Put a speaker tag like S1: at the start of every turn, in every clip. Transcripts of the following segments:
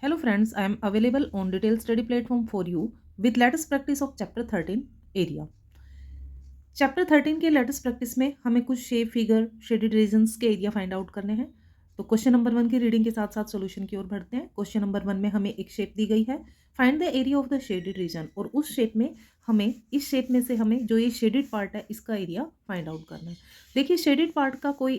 S1: Hello friends, I am available on detailed study platform for you with latest practice of chapter 13 area. Chapter 13 के latest practice में हमें कुछ shape figure shaded regions के area find out करने हैं। तो question number 1 की reading के साथ साथ सॉल्यूशन की ओर बढ़ते हैं। क्वेश्चन नंबर 1 में हमें एक शेप दी गई है, find the area of the shaded region, और उस शेप में हमें इस शेप में से हमें जो ये शेडेड पार्ट है इसका एरिया फाइंड आउट करना है। देखिए शेडेड पार्ट का ये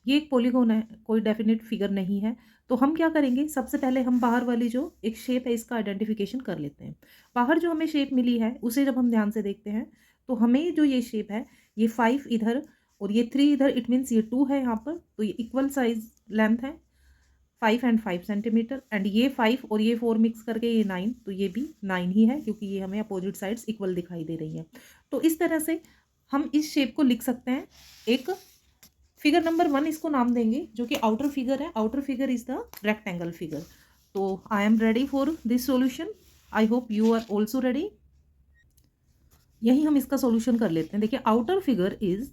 S1: एक पॉलीगॉन है, कोई डेफिनेट फिगर नहीं है। तो हम क्या करेंगे, सबसे पहले हम बाहर वाली जो एक शेप है इसका आइडेंटिफिकेशन कर लेते हैं। बाहर जो हमें शेप मिली है उसे जब हम ध्यान से देखते हैं तो हमें जो ये शेप है, ये 5 इधर और ये 3 इधर, इट मीन्स ये 2 है यहाँ पर, तो ये इक्वल साइज लेंथ है 5 एंड 5 सेंटीमीटर, एंड ये 5 और ये 4 मिक्स करके ये 9, तो ये भी 9 ही है क्योंकि ये हमें अपोजिट साइड्स इक्वल दिखाई दे रही हैं। तो इस तरह से हम इस शेप को लिख सकते हैं। एक फिगर नंबर 1 इसको नाम देंगे जो कि आउटर फिगर है। Outer figure is the rectangle figure. तो I am ready for this solution. I hope you are also ready. यही हम इसका सॉल्यूशन कर लेते हैं। देखिए outer figure is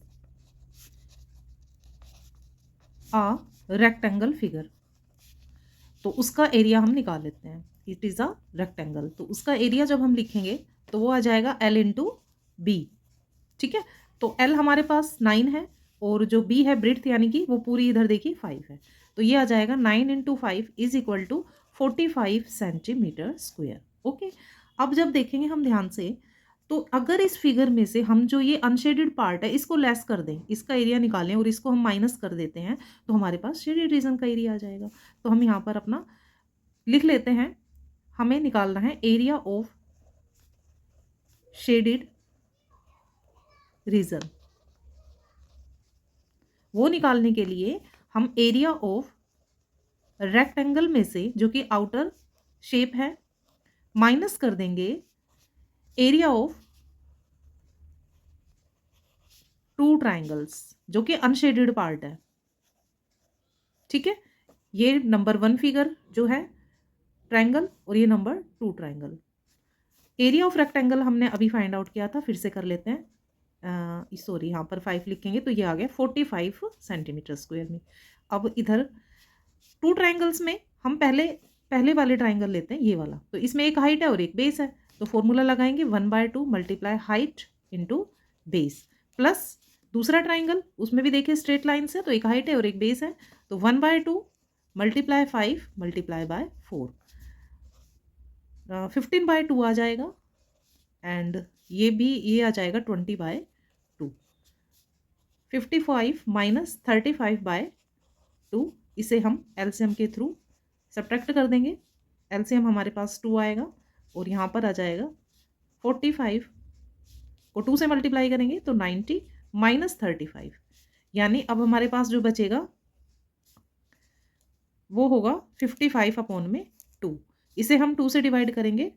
S1: a rectangle figure, तो उसका एरिया हम निकाल लेते हैं। इट इज अ रेक्टेंगल, तो उसका एरिया जब हम लिखेंगे तो वो आ जाएगा L इंटू बी। ठीक है, तो L हमारे पास 9 है और जो B है ब्रेड्थ यानी कि वो पूरी इधर देखिए 5 है, तो ये आ जाएगा 9 into 5 is equal to 45 centimetre square. Okay, अब जब देखेंगे हम ध्यान से, तो अगर इस फिगर में से हम जो ये अनशेडेड पार्ट है इसको लेस कर दें, इसका एरिया निकालें और इसको हम माइनस कर देते हैं, तो हमारे पास शेडेड रीजन का एरिया आ जाएगा। तो हम यहाँ पर अपना लिख लेते हैं, हमें निकालना है एरिया ऑफ शेडेड रीजन। वो निकालने के लिए हम एरिया ऑफ रेक्टेंगल में से जो कि आउटर शेप है माइनस कर देंगे एरिया ऑफ 2 ट्राइंगल्स जो कि अनशेडेड पार्ट है। ठीक है, ये नंबर 1 फिगर जो है ट्राइंगल और ये number 2 triangle. Area of rectangle हमने अभी फाइंड आउट किया था, फिर से कर लेते हैं। सॉरी, यहाँ पर 5 लिखेंगे तो ये आ गया 45 सेंटीमीटर स्क्वायर में। अब इधर 2 ट्राइंगल्स में हम पहले वाले ट्राइंगल लेते हैं, ये वाला। तो इसमें एक हाइट है और एक बेस है, तो फॉर्मूला लगाएंगे 1/2 multiply height into base, plus दूसरा ट्राइंगल उसमें भी देखिए स्ट्रेट लाइन से, तो एक हाइट है और एक बेस है, तो 1/2 मल्टीप्लाई 5 मल्टीप्लाई बाय 4, 15/2 आ जाएगा, एंड ये आ जाएगा 20/2। 55 माइनस 35/2, इसे हम एलसीएम के थ्रू सब्ट्रैक्ट कर देंगे। एलसीएम हमारे पास 2 आएगा और यहाँ पर आ जाएगा 45 को 2 से मल्टीप्लाई करेंगे तो 90 माइनस 35, यानी अब हमारे पास जो बचेगा वो होगा 55/2। इसे हम 2 से डिवाइड करेंगे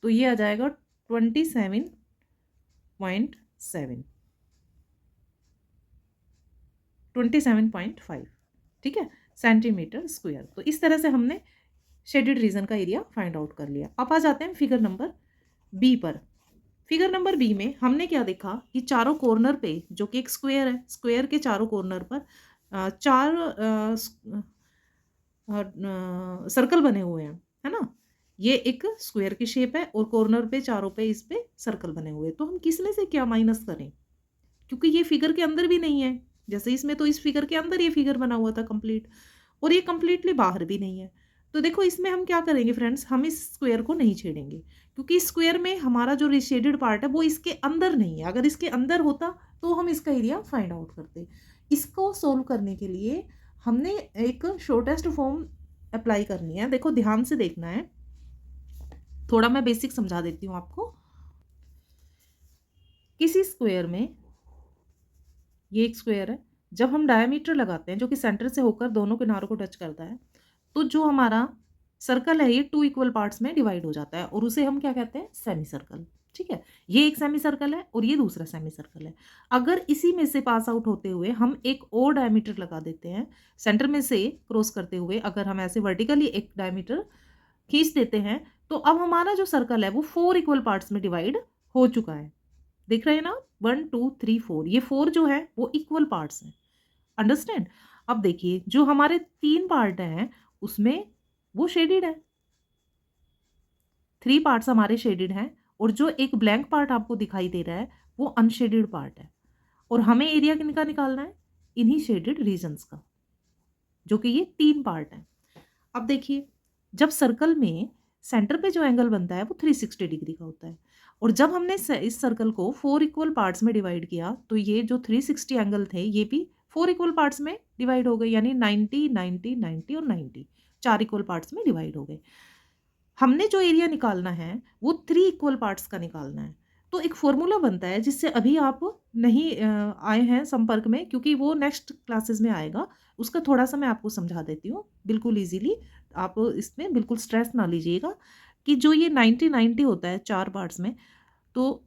S1: तो ये आ जाएगा 27.5, ठीक है, सेंटीमीटर स्क्वायर। तो इस तरह से हमने शेडेड रीजन का एरिया फाइंड आउट कर लिया। अब आ जाते हैं फिगर नंबर बी पर। फिगर नंबर बी में हमने क्या देखा कि चारों कॉर्नर पे जो कि एक स्क्वायर है, स्क्वायर के चारों कॉर्नर पर 4 सर्कल बने हुए हैं, है ना। ये एक स्क्वायर की शेप है और कॉर्नर पे चारों पे इस पे सर्कल बने हुए हैं। तो हम किस में से क्या माइनस करें, क्योंकि ये फिगर के अंदर भी नहीं है, जैसे इसमें तो इस फिगर के अंदर ये फिगर बना हुआ था कंप्लीट, और ये कंप्लीटली बाहर भी नहीं है। तो देखो इसमें हम क्या करेंगे फ्रेंड्स, हम इस स्क्वायर को नहीं छेड़ेंगे क्योंकि इस स्क्वायर में हमारा जो रिशेडेड पार्ट है वो इसके अंदर नहीं है। अगर इसके अंदर होता तो हम इसका एरिया फाइंड आउट करते। इसको सोल्व करने के लिए हमने एक शॉर्टेस्ट फॉर्म अप्लाई करनी है। देखो ध्यान से देखना है, थोड़ा मैं बेसिक समझा देती हूँ आपको। किसी स्क्वायर में, ये एक स्क्वायर है, जब हम डायमीटर लगाते हैं जो कि सेंटर से होकर दोनों किनारों को टच करता है, तो जो हमारा सर्कल है ये 2 इक्वल पार्ट्स में डिवाइड हो जाता है और उसे हम क्या कहते हैं, सेमी सर्कल। ठीक है, ये एक सेमी सर्कल है और ये दूसरा सेमी सर्कल है। अगर इसी में से पास आउट होते हुए हम एक और डायमीटर लगा देते हैं सेंटर में से क्रॉस करते हुए, अगर हम ऐसे वर्टिकली एक डायमीटर खींच देते हैं, तो अब हमारा जो सर्कल है वो 4 इक्वल पार्ट्स में डिवाइड हो चुका है। देख रहे हैं ना, 1 2 3 4, ये 4 जो है वो इक्वल पार्ट्स हैं। अंडरस्टैंड। अब देखिए जो हमारे 3 पार्ट हैं उसमें वो शेडेड है, 3 पार्ट्स हमारे शेडेड हैं और जो एक ब्लैंक पार्ट आपको दिखाई दे रहा है वो अनशेडेड पार्ट है, और हमें एरिया किनका निकालना है, इन्हीं शेडेड रीजन्स का, जो कि ये 3 पार्ट हैं। अब देखिए, जब सर्कल में सेंटर पे जो एंगल बनता है वो 360 डिग्री का होता है, और जब हमने इस सर्कल को 4 इक्वल पार्ट्स में डिवाइड किया तो ये जो 360 एंगल थे ये भी 4 इक्वल पार्ट्स में डिवाइड हो गए, यानी 90 90 90 और 90 4 इक्वल पार्ट्स में डिवाइड हो गए। हमने जो एरिया निकालना है वो 3 इक्वल पार्ट्स का निकालना है। तो एक फॉर्मूला बनता है जिससे अभी आप नहीं आए हैं संपर्क में, क्योंकि वो नेक्स्ट क्लासेस में आएगा, उसका थोड़ा सा मैं आपको समझा देती हूँ बिल्कुल ईजिली। आप इसमें बिल्कुल स्ट्रेस ना लीजिएगा कि जो ये 90 90 होता है 4 पार्ट्स में, तो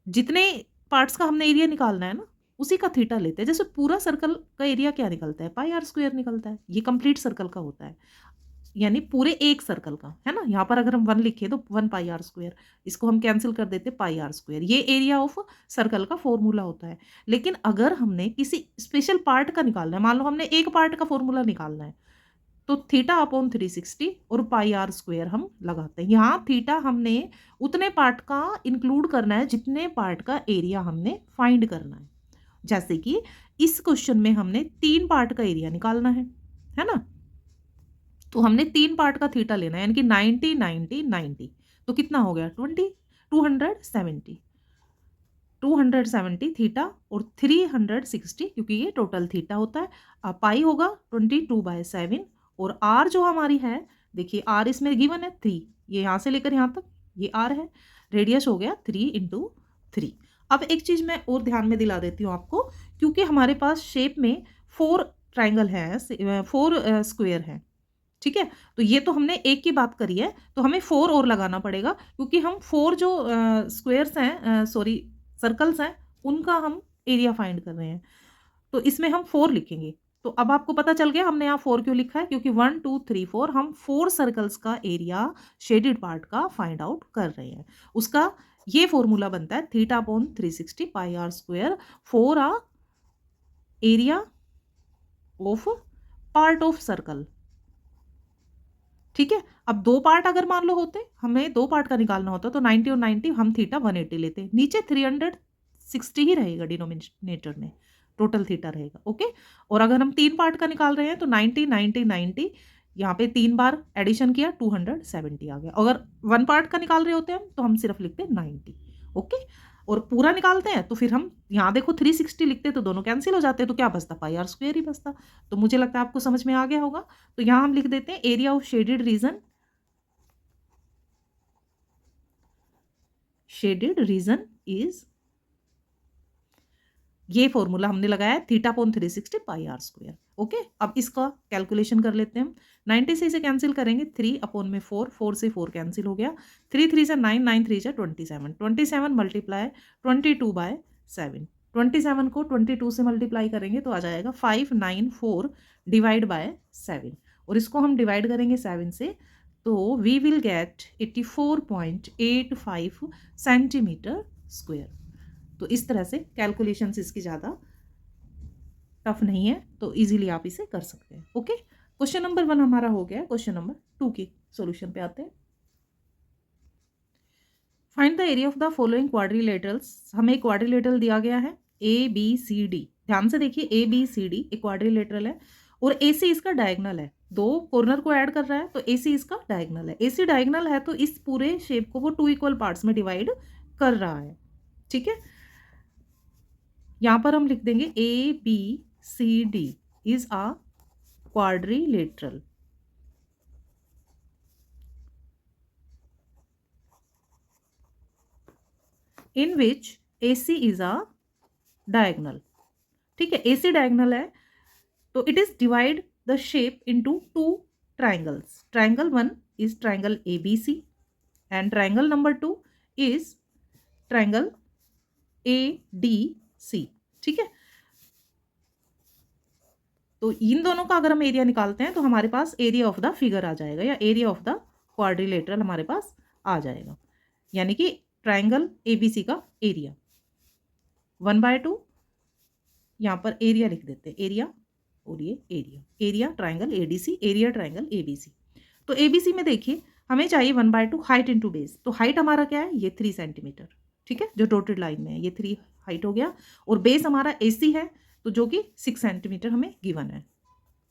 S1: जितने पार्ट्स का हमने एरिया निकालना है ना उसी का थीटा लेते हैं। जैसे पूरा सर्कल का एरिया क्या निकलता है, पाई आर स्क्वायर निकलता है, ये कंप्लीट सर्कल का होता है, यानी पूरे एक सर्कल का, है ना। यहाँ पर अगर हम 1 लिखे तो 1 पाई आर स्क्वायर, इसको हम कैंसिल कर देते पाई आर स्क्वायर, ये एरिया ऑफ सर्कल का फॉर्मूला होता है। लेकिन अगर हमने किसी स्पेशल पार्ट का निकालना है, मान लो हमने एक पार्ट का फॉर्मूला निकालना है, तो थीटा अपॉन 360 और पाई आर स्क्वायर हम लगाते हैं। यहाँ थीटा हमने उतने पार्ट का इंक्लूड करना है जितने पार्ट का एरिया हमने फाइंड करना है। जैसे कि इस क्वेश्चन में हमने 3 पार्ट का एरिया निकालना है ना, तो हमने 3 पार्ट का थीटा लेना है, यानी कि 90 90 90, तो कितना हो गया 270 270 थीटा और 360, क्योंकि ये टोटल थीटा होता है। अब पाई होगा 22/7, और आर जो हमारी है, देखिए आर इसमें गिवन है 3, ये यहाँ से लेकर यहाँ तक ये आर है, रेडियस हो गया 3 × 3। अब एक चीज़ मैं और ध्यान में दिला देती हूँ आपको, क्योंकि हमारे पास शेप में 4 ट्राइंगल है, 4 स्क्वायर है, ठीक है। तो ये तो हमने एक की बात करी है, तो हमें 4 और लगाना पड़ेगा, क्योंकि हम 4 जो स्क्वायर्स हैं, सॉरी सर्कल्स हैं, उनका हम एरिया फाइंड कर रहे हैं, तो इसमें हम 4 लिखेंगे। तो अब आपको पता चल गया हमने यहाँ 4 क्यों लिखा है, क्योंकि 1 2 3 4 हम 4 सर्कल्स का एरिया शेडेड पार्ट का फाइंड आउट कर रहे हैं। उसका ये फॉर्मूला बनता है theta upon 360 pi r square for a area of part of circle, ठीक है। अब 2 पार्ट अगर मान लो होते, हमें 2 पार्ट का निकालना होता, तो 90 और 90 हम थीटा 180 लेते, नीचे 360 ही रहेगा डिनोमिनेटर में, टोटल थीटा रहेगा, ओके। और अगर हम 3 पार्ट का निकाल रहे हैं तो 90 90 90, यहाँ पे 3 बार एडिशन किया 270 आ गया। अगर 1 पार्ट का निकाल रहे होते हैं तो हम सिर्फ लिखते 90, ओके। और पूरा निकालते हैं तो फिर हम यहाँ देखो 360 लिखते तो दोनों कैंसिल हो जाते, तो क्या बचता, पाई आर स्क्वायर ही बचता। तो मुझे लगता है आपको समझ में आ गया होगा। तो यहाँ हम लिख देते हैं area of shaded region is, ये फॉर्मूला हमने लगाया है theta upon 360 pi r square, okay. अब इसका कैलकुलेशन कर लेते हैं हम। 90 से इसे कैंसिल करेंगे, 3 अपॉन में 4, 4 से 4 कैंसिल हो गया, 3 3 से 9, 9 3 से 27, 27 मल्टीप्लाई 22/7, 27 को 22 से मल्टीप्लाई करेंगे तो आ जाएगा 594 डिवाइड बाय 7, और इसको हम डिवाइड करेंगे 7 से, तो we will get 84.85 centimetre square. तो इस तरह से कैलकुलेशंस इसकी ज़्यादा टफ नहीं है, तो इजीली आप इसे कर सकते हैं, ओके। क्वेश्चन नंबर 1 हमारा हो गया। क्वेश्चन नंबर 2 के सॉल्यूशन पे आते हैं। Find the area of the following quadrilaterals. हमें एक क्वाड्रिलेटरल दिया गया है ABCD, ध्यान से देखिए ABCD एक क्वाड्रिलेटरल है और AC इसका डायगनल है, 2 कॉर्नर को ऐड कर रहा है, तो AC इसका डायगनल है। AC डायगनल है तो इस पूरे शेप को वो 2 इक्वल पार्ट्स में डिवाइड कर रहा है, ठीक है। यहाँ पर हम लिख देंगे ABCD is a quadrilateral in which AC is a diagonal, ठीक है। AC डायगनल है तो it is divide the shape into 2 triangles. Triangle 1 is triangle ABC and triangle number 2 is triangle ADC, ठीक है। तो इन दोनों का अगर हम एरिया निकालते हैं तो हमारे पास एरिया ऑफ द फिगर आ जाएगा, या एरिया ऑफ द क्वाड्रिलेटरल हमारे पास आ जाएगा, यानी कि ट्राइंगल ABC का एरिया 1/2, यहाँ पर एरिया लिख देते हैं, एरिया और ये area triangle ADC, area triangle ABC। तो ABC में देखिए हमें चाहिए 1/2 हाइट इंटू बेस। तो हाइट हमारा क्या है, ये 3 सेंटीमीटर, ठीक है, जो डॉटेड लाइन में है ये 3 हाइट हो गया। और बेस हमारा AC है तो जो कि 6 सेंटीमीटर हमें गिवन है।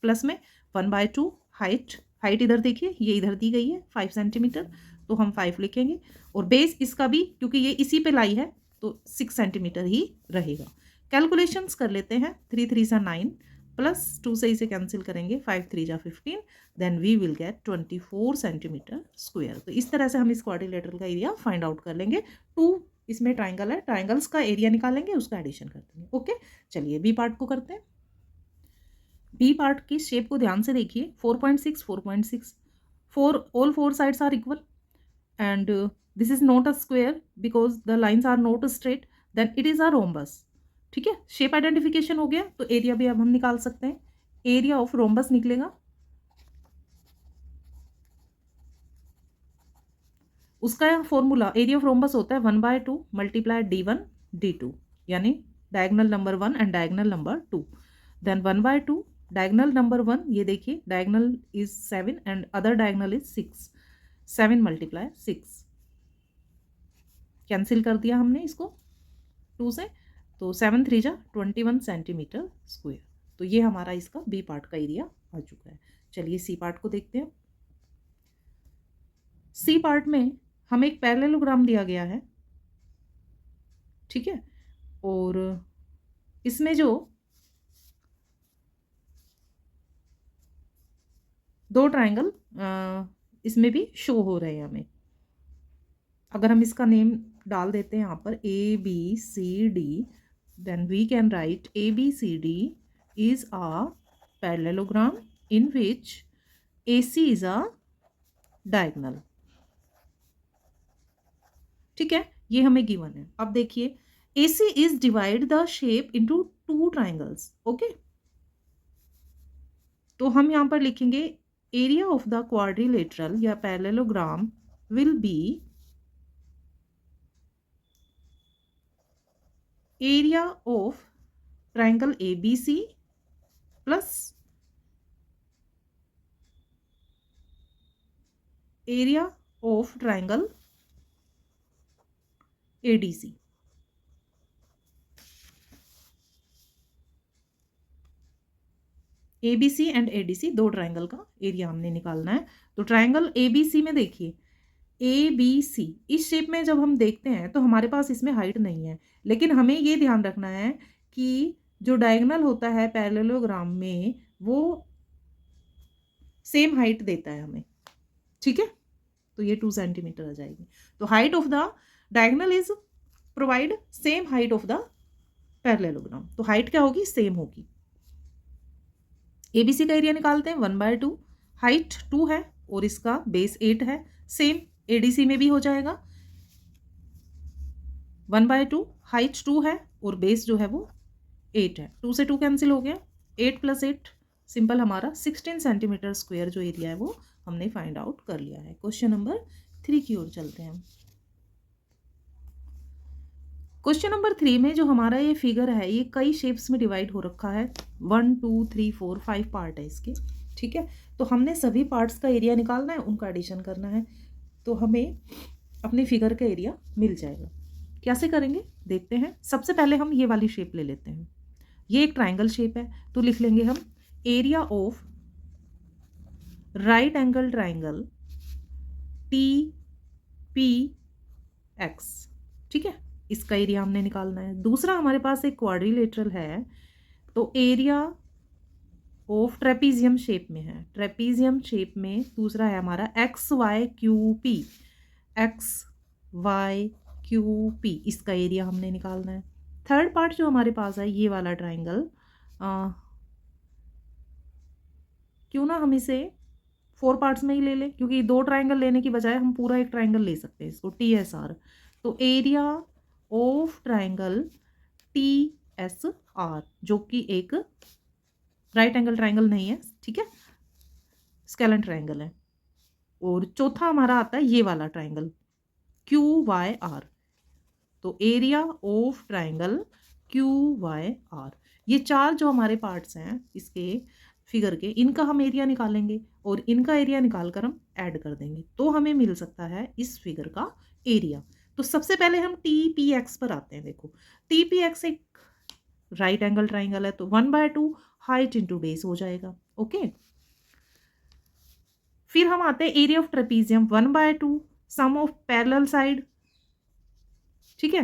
S1: प्लस में 1/2 हाइट, हाइट इधर देखिए ये इधर दी गई है 5 सेंटीमीटर, तो हम 5 लिखेंगे। और बेस इसका भी क्योंकि ये इसी पे लाई है तो 6 सेंटीमीटर ही रहेगा। कैलकुलेशंस कर लेते हैं। 3 3 सा 9 प्लस 2 से इसे कैंसिल करेंगे, 5 3 जा 15, then we will get 24 centimetre square. तो इस तरह से हम इस क्वाड्रिलेटरल का एरिया फाइंड आउट कर लेंगे। 2 इसमें ट्राइंगल है, ट्राइंगल्स का एरिया निकालेंगे, उसका एडिशन कर देंगे। ओके, चलिए बी पार्ट को करते हैं। बी पार्ट की शेप को ध्यान से देखिए। 4.6 4.6 4, all 4 sides are equal and this is not a square because the lines are not straight, then it is a rhombus। ठीक है, शेप आइडेंटिफिकेशन हो गया। तो एरिया भी अब हम निकाल सकते हैं। एरिया ऑफ रोम्बस निकलेगा, उसका फॉर्मूला एरिया ऑफ रोम्बस होता है 1/2 मल्टीप्लाई D1 D2, यानी diagonal number 1 and diagonal number 2। Then 1/2 diagonal number 1, ये देखिए diagonal is 7 and other diagonal is 6, 7 multiply 6, cancel कर दिया हमने इसको 2 से, तो 7 3 जा 21 सेंटीमीटर स्क्वायर। तो ये हमारा इसका बी पार्ट का एरिया आ चुका है। चलिए सी पार्ट को देखते हैं। सी पार्ट में हमें एक पैरेललोग्राम दिया गया है, ठीक है, और इसमें जो दो ट्राइंगल इसमें भी शो हो रहे हैं हमें। अगर हम इसका नेम डाल देते हैं यहाँ पर ABCD, then we can write ABCD is a parallelogram in which AC is a diagonal। ठीक है, ये हमें गिवन है। अब देखिए AC is divide the shape into 2 triangles। Okay, तो हम यहाँ पर लिखेंगे एरिया ऑफ द क्वाड्रिलेटरल या parallelogram will be area of triangle ABC plus area of triangle ADC। ABC and ADC दो ट्राइंगल का एरिया हमने निकालना है। तो ट्राइंगल ABC में देखिए ABC इस शेप में जब हम देखते हैं तो हमारे पास इसमें हाइट नहीं है, लेकिन हमें ये ध्यान रखना है कि जो डायगोनल होता है पैरेललोग्राम में वो सेम हाइट देता है हमें, ठीक है। तो ये 2 सेंटीमीटर आ जाएगी। तो height of the diagonal is provide same height of the parallelogram. तो हाइट क्या होगी, सेम होगी। ABC का एरिया निकालते हैं 1/2, हाइट 2 है और इसका बेस 8 है, सेम ADC में भी हो जाएगा। 1/2 हाइट 2 है और बेस जो है वो 8 है, 2 से 2 कैंसिल हो गया, 8 + 8 सिंपल हमारा 16 सेंटीमीटर स्क्वायर जो एरिया है वो हमने फाइंड आउट कर लिया है। क्वेश्चन नंबर 3 की ओर चलते हैं। क्वेश्चन नंबर 3 में जो हमारा ये फिगर है ये कई शेप्स में डिवाइड हो रखा है। 1 2 3 4 5 पार्ट है इसके, ठीक है। तो हमने सभी पार्ट्स का एरिया निकालना है, उनका एडिशन करना है, तो हमें अपने फिगर का एरिया मिल जाएगा। कैसे करेंगे देखते हैं। सबसे पहले हम ये वाली शेप ले लेते हैं। ये एक ट्राइंगल शेप है, तो लिख लेंगे हम area of right angle triangle TPX, ठीक है। इसका एरिया हमने निकालना है। दूसरा हमारे पास एक क्वाड्रिलेटरल है, तो एरिया ऑफ ट्रेपीजियम शेप में है। ट्रेपीजियम शेप में दूसरा है हमारा XYQP, XYQP, इसका एरिया हमने निकालना है। थर्ड पार्ट जो हमारे पास है ये वाला ट्राइंगल, क्यों ना हम इसे 4 पार्ट्स में ही ले लें, क्योंकि 2 ट्राइंगल लेने की बजाय हम पूरा एक ट्राइंगल ले सकते हैं इसको, TSR। तो एरिया ऑफ ट्राइंगल TSR जो कि एक राइट एंगल ट्राइंगल नहीं है, ठीक है, स्केलन ट्राइंगल है। और चौथा हमारा आता है ये वाला ट्राइंगल QYR। तो एरिया ऑफ ट्राइंगल QYR, ये 4 जो हमारे पार्ट्स हैं इसके, फिगर के, इनका हम एरिया निकालेंगे और इनका एरिया निकाल कर हम ऐड कर देंगे, तो हमें मिल सकता है इस फिगर का एरिया। तो सबसे पहले हम टी पी एक्स पर आते हैं। देखो टी पी एक्स एक राइट एंगल ट्राइंगल है, तो 1/2 हाइट इंटू बेस हो जाएगा। ओके, फिर हम आते हैं area of trapezium 1/2 sum of parallel side, ठीक है,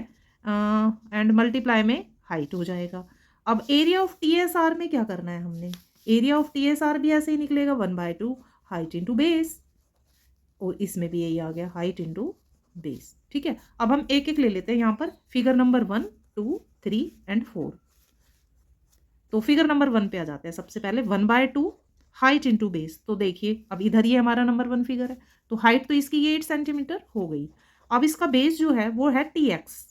S1: एंड मल्टीप्लाई में हाइट हो जाएगा। अब area of T S R में क्या करना है हमने, area of T S R भी ऐसे ही निकलेगा 1/2 हाइट इंटू बेस, और इसमें भी यही आ गया हाइट इंटू बेस। ठीक है, अब हम एक एक ले लेते हैं यहाँ पर, फिगर नंबर 1, 2, 3 एंड 4। तो फिगर नंबर 1 पे आ जाते हैं। सबसे पहले 1/2 हाइट इंटू बेस, तो देखिए अब इधर ये हमारा नंबर 1 फिगर है, तो हाइट तो इसकी ये 8 सेंटीमीटर हो गई। अब इसका बेस जो है वो है टी एक्स,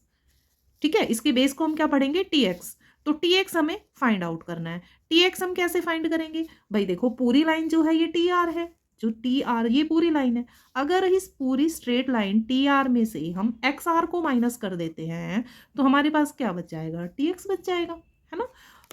S1: ठीक है, इसके बेस को हम क्या पढ़ेंगे, टी एक्स। तो टी एक्स हमें फाइंड आउट करना है। टी एक्स हम कैसे फाइंड करेंगे भाई, देखो पूरी लाइन जो है ये टी आर है, जो टी आर ये पूरी लाइन है। अगर इस पूरी स्ट्रेट लाइन टी आर में से हम एक्स आर को माइनस कर देते हैं, तो हमारे पास क्या बच जाएगा, टी एक्स बच जाएगा, है ना।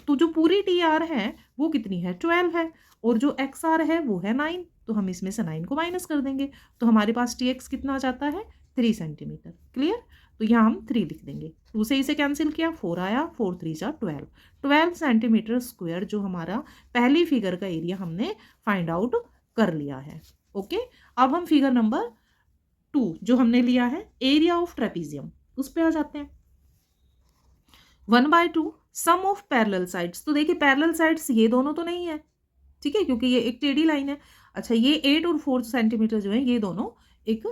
S1: तो जो पूरी टी आर है वो कितनी है, 12 है, और जो एक्स आर है वो है 9, तो हम इसमें से 9 को माइनस कर देंगे, तो हमारे पास टी एक्स कितना आ जाता है, 3 सेंटीमीटर। क्लियर, तो यहाँ हम 3 लिख देंगे, 2 से इसे कैंसिल किया, 4 आया, 4 3 जा 12 सेंटीमीटर स्क्वायर जो हमारा पहली फिगर का एरिया हमने फाइंड आउट कर लिया है। ओके, अब हम फिगर नंबर 2 जो हमने लिया है एरिया ऑफ ट्रेपीजियम, उस पर आ जाते हैं। 1/2 सम ऑफ पैरेलल साइड्स, तो देखिए पैरेलल साइड्स ये दोनों तो नहीं है, ठीक है, क्योंकि ये एक टेढ़ी लाइन है। अच्छा, ये 8 और 4 सेंटीमीटर जो है ये दोनों एक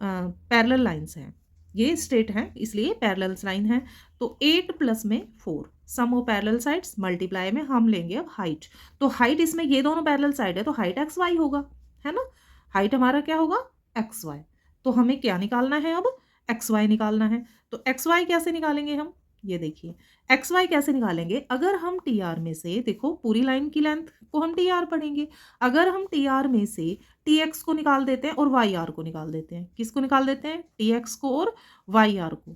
S1: पैरेलल लाइंस हैं, ये स्ट्रेट है इसलिए पैरेलल लाइन है। तो 8 प्लस में 4 सम ऑफ पैरेलल साइड्स, मल्टीप्लाई में हम लेंगे अब हाइट। तो हाइट इसमें ये दोनों पैरेलल साइड है, तो हाइट एक्स वाई होगा, है ना। हाइट हमारा क्या होगा, एक्स वाई। तो हमें क्या निकालना है अब, एक्स वाई निकालना है। तो एक्स वाई कैसे निकालेंगे हम, ये देखिए एक्स वाई कैसे निकालेंगे। अगर हम टी आर में से, देखो पूरी लाइन की लेंथ को हम टी आर पढ़ेंगे, अगर हम टी आर में से टी एक्स को निकाल देते हैं और वाई आर को निकाल देते हैं, किसको निकाल देते हैं, टी एक्स को और वाई आर को,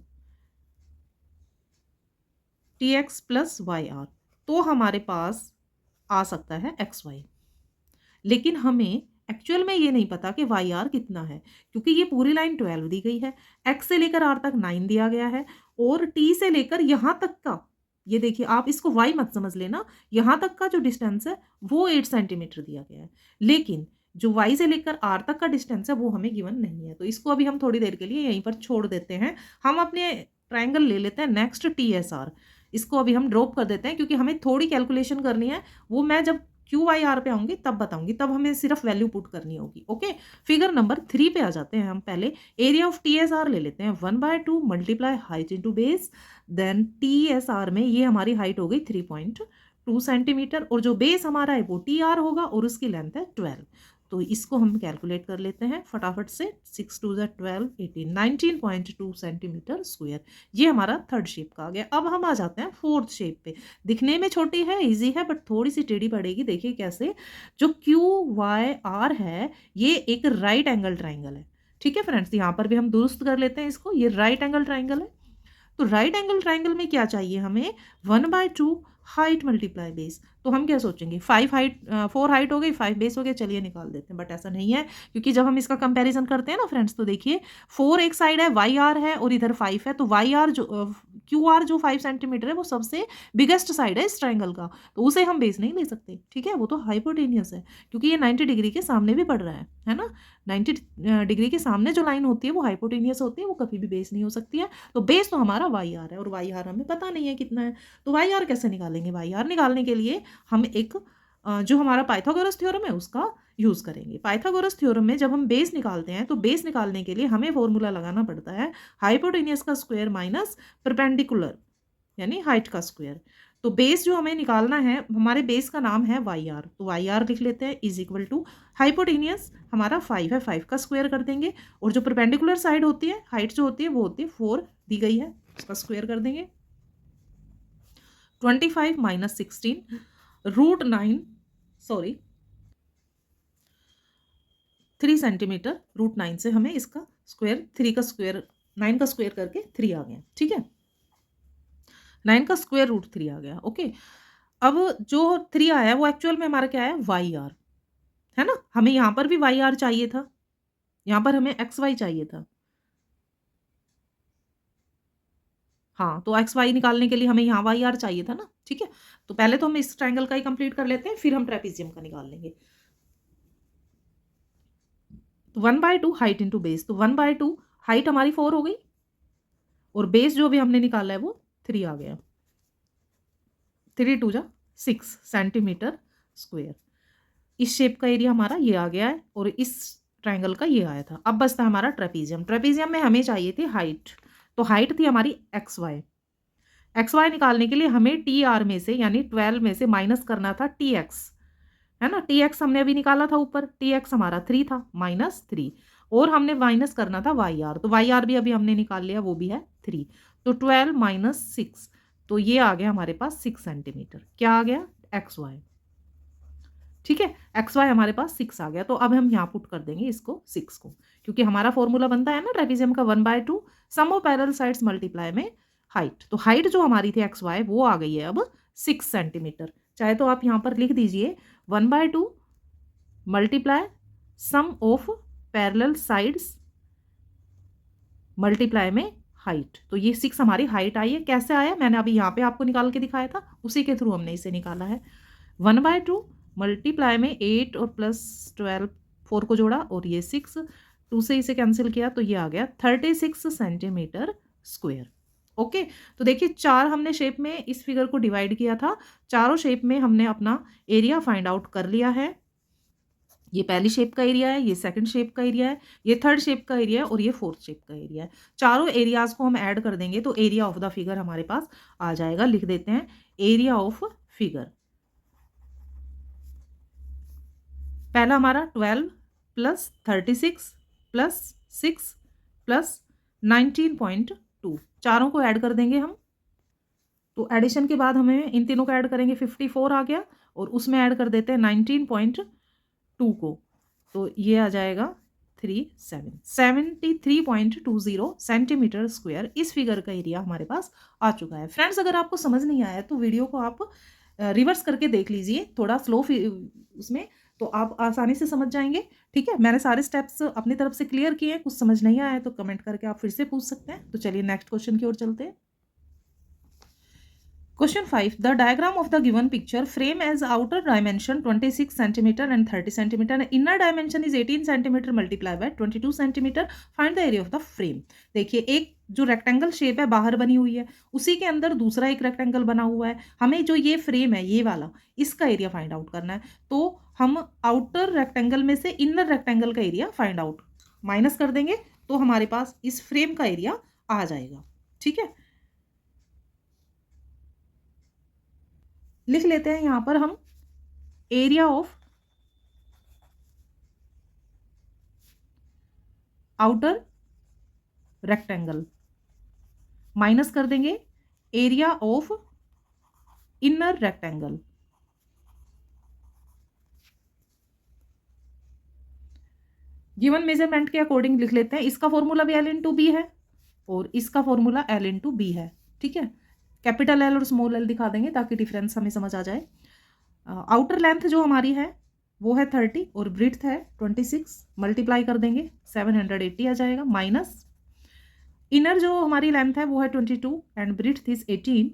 S1: T X plus Y R, तो हमारे पास आ सकता है एक्स वाई। लेकिन हमें एक्चुअल में ये नहीं पता कि वाई आर कितना है, क्योंकि ये पूरी लाइन 12 दी गई है, एक्स से लेकर आर तक 9 दिया गया है, और टी से लेकर यहाँ तक का, ये देखिए आप इसको वाई मत समझ लेना, यहाँ तक का जो डिस्टेंस है वो 8 सेंटीमीटर दिया गया है, लेकिन जो वाई से लेकर आर तक का डिस्टेंस है वो हमें गिवन नहीं है। तो इसको अभी हम थोड़ी देर के लिए यहीं पर छोड़ देते हैं। हम अपने ट्राइंगल ले लेते हैं नेक्स्ट टी एस आर, इसको अभी हम ड्रॉप कर देते हैं, क्योंकि हमें थोड़ी कैलकुलेशन करनी है, वो मैं जब क्यू वाई आर पे आऊंगी तब बताऊंगी, तब हमें सिर्फ वैल्यू पुट करनी होगी। ओके, फिगर नंबर 3 पे आ जाते हैं हम। पहले area of T S R ले लेते हैं, 1/2 multiply height into base, then T S R में ये हमारी हाइट हो गई 3.2 सेंटीमीटर, और जो बेस हमारा है वो टी आर होगा, और उसकी लेंथ है 12। तो इसको हम कैलकुलेट कर लेते हैं फटाफट से, 6 2 12 18 19.2 सेंटीमीटर स्क्वायर, ये हमारा थर्ड शेप का आ गया। अब हम आ जाते हैं फोर्थ शेप पे। दिखने में छोटी है, इजी है, बट थोड़ी सी टेढ़ी पड़ेगी। देखिए कैसे, जो क्यू वाई आर है ये एक राइट एंगल ट्राइंगल है, ठीक है फ्रेंड्स, यहाँ पर भी हम दुरुस्त कर लेते हैं इसको, ये राइट एंगल ट्राइंगल है। तो राइट एंगल ट्राइंगल में क्या चाहिए हमें, 1/2 हाइट मल्टीप्लाई बेस। तो हम क्या सोचेंगे, 4 हाइट हो गई, 5 बेस हो गया, चलिए निकाल देते हैं, बट ऐसा नहीं है, क्योंकि जब हम इसका कंपैरिजन करते हैं ना फ्रेंड्स, तो देखिए 4 एक साइड है, वाई आर है, और इधर 5 है, तो वाई आर जो क्यू आर जो 5 सेंटीमीटर है वो सबसे बिगेस्ट साइड है इस ट्राइंगल का, तो उसे हम बेस नहीं ले सकते, ठीक है, वो तो हाइपोटेनियस है, क्योंकि ये 90 डिग्री के सामने भी पड़ रहा है ना। 90 डिग्री के सामने जो लाइन होती है वो हाइपोटेनियस होती है, वो कभी भी बेस नहीं हो सकती है। तो बेस तो हमारा वाई आर है, और वाई आर हमें पता नहीं है कितना है। तो वाई आर कैसे निकालेंगे, वाई आर निकालने के लिए हम एक जो हमारा पाइथागोरस थ्योरम है उसका यूज करेंगे। पाइथागोरस थ्योरम में जब हम बेस निकालते हैं, तो बेस निकालने के लिए हमें फॉर्मूला लगाना पड़ता है हाइपोटेनियस का स्क्वायर माइनस परपेंडिकुलर यानी हाइट का स्क्वायर। तो बेस जो हमें निकालना है, हमारे बेस का नाम है वाई आर, तो वाई आर लिख लेते हैं इज इक्वल टू हाइपोटेनियस हमारा 5 है, 5 का स्क्वायर कर देंगे, और जो परपेंडिकुलर साइड होती है, हाइट जो होती है वो होती है 4 दी गई है, उसका स्क्वायर कर देंगे। 25 माइनस 16 √9 सॉरी 3 सेंटीमीटर, √9 से हमें इसका स्क्वायर, 3 का स्क्वायर 9 का स्क्वायर करके 3 आ गया, ठीक है, 9 का स्क्वायर √3 आ गया। ओके, अब जो 3 आया है वो एक्चुअल में हमारा क्या है, वाई आर, है ना? हमें यहाँ पर भी वाई आर चाहिए था, यहाँ पर हमें एक्स वाई चाहिए था। हाँ, तो एक्स वाई निकालने के लिए हमें यहाँ वाई आर चाहिए था ना, ठीक है? तो पहले तो हम इस ट्रायंगल का ही कंप्लीट कर लेते हैं, फिर हम ट्रेपेजियम का निकाल लेंगे। तो 1/2 हाइट इंटू बेस, तो 1/2 हाइट हमारी 4 हो गई और बेस जो भी हमने निकाला है वो 3 आ गया। 3 2 जा 6 सेंटीमीटर स्क्वायर। इस शेप का एरिया हमारा ये आ गया है और इस ट्रायंगल का ये आया था। अब बचता है हमारा ट्रेपेजियम। ट्रेपेजियम में हमें चाहिए थी हाइट, तो हाइट थी हमारी एक्स वाई। एक्स वाई निकालने के लिए हमें टी आर में से यानी 12 में से माइनस करना था टी एक्स, है ना? टी एक्स हमने अभी निकाला था ऊपर, टी एक्स हमारा 3 था, -3 और हमने माइनस करना था वाई आर, तो वाई आर भी अभी हमने निकाल लिया, वो भी है 3। तो 12 माइनस 6, तो ये आ गया हमारे पास 6 सेंटीमीटर। क्या आ गया? X Y. ठीक है, एक्स वाई हमारे पास 6 आ गया। तो अब हम यहाँ पुट कर देंगे इसको 6 को, क्योंकि हमारा फॉर्मूला बनता है ना ट्रेपेजियम का 1/2 sum of parallel sides multiply में हाइट। तो हाइट जो हमारी थी एक्स वाई वो आ गई है अब 6 सेंटीमीटर। चाहे तो आप यहाँ पर लिख दीजिए 1/2 multiply sum of parallel sides multiply में हाइट। तो ये 6 हमारी हाइट आई है। कैसे आया? मैंने अभी यहाँ पे आपको निकाल के दिखाया था, उसी के थ्रू हमने इसे निकाला है। 1/2 मल्टीप्लाई में 8 और +12 4 को जोड़ा और ये 6 2 से इसे कैंसिल किया, तो ये आ गया 36 सेंटीमीटर स्क्वायर। ओके, तो देखिए 4 हमने शेप में इस फिगर को डिवाइड किया था, चारों शेप में हमने अपना एरिया फाइंड आउट कर लिया है। ये पहली शेप का एरिया है, ये सेकंड शेप का एरिया है, ये थर्ड शेप का एरिया है और ये फोर्थ शेप का एरिया है। चारों एरियाज को हम ऐड कर देंगे तो एरिया ऑफ द फिगर हमारे पास आ जाएगा। लिख देते हैं एरिया ऑफ फिगर। पहला हमारा 12 प्लस 36 प्लस 6 प्लस 19.2, चारों को ऐड कर देंगे हम। तो एडिशन के बाद हमें इन तीनों को ऐड करेंगे, 54 आ गया और उसमें ऐड कर देते हैं 19.2 को, तो ये आ जाएगा 73.20 सेंटीमीटर स्क्वायर। इस फिगर का एरिया हमारे पास आ चुका है। फ्रेंड्स, अगर आपको समझ नहीं आया तो वीडियो को आप रिवर्स करके देख लीजिए, थोड़ा स्लो उसमें, तो आप आसानी से समझ जाएंगे। ठीक है, मैंने सारे स्टेप्स अपनी तरफ से क्लियर किए हैं। कुछ समझ नहीं आया है तो कमेंट करके आप फिर से पूछ सकते हैं। तो चलिए नेक्स्ट क्वेश्चन की ओर चलते हैं। Question 5. The diagram of the given picture frame as outer dimension 26 centimeter and 30 centimeter and inner dimension is 18 centimeter multiplied by 22 centimeter. Find the area of the frame. देखिए एक जो रेक्टेंगल शेप है बाहर बनी हुई है, उसी के अंदर दूसरा एक रेक्टेंगल बना हुआ है। हमें जो ये फ्रेम है ये वाला, इसका एरिया फाइंड आउट करना है। तो हम आउटर रेक्टेंगल में से इनर रेक्टेंगल का एरिया फाइंड आउट माइनस कर देंगे, तो हमारे पास इस फ्रेम का एरिया आ जाएगा। ठीक है, लिख लेते हैं यहां पर हम area of outer rectangle minus कर देंगे area of inner rectangle. Given measurement के अकॉर्डिंग लिख लेते हैं। इसका फॉर्मूला भी L/B है और इसका फॉर्मूला L/B है। ठीक है, कैपिटल L और स्मॉल l दिखा देंगे ताकि डिफरेंस हमें समझ आ जाए। आउटर लेंथ जो हमारी है वो है 30 और ब्रीथ है 26, मल्टीप्लाई कर देंगे 780 आ जाएगा, माइनस इनर जो हमारी लेंथ है वो है 22 एंड ब्रीथ इज 18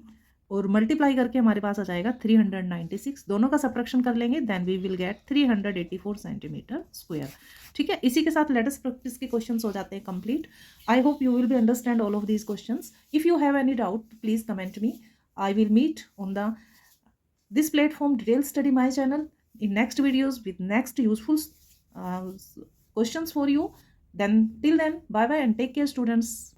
S1: और मल्टीप्लाई करके हमारे पास आ जाएगा 396। दोनों का सब्ट्रैक्शन कर लेंगे, then we will get 384 centimetre square. ठीक है, इसी के साथ लेटेस्ट प्रैक्टिस के क्वेश्चंस हो जाते हैं complete. I hope you will be understand all of these questions. If you have any doubt please comment me. I will meet on the this platform detail study my channel in next videos with next useful questions for you. Then till then, bye bye and take care students.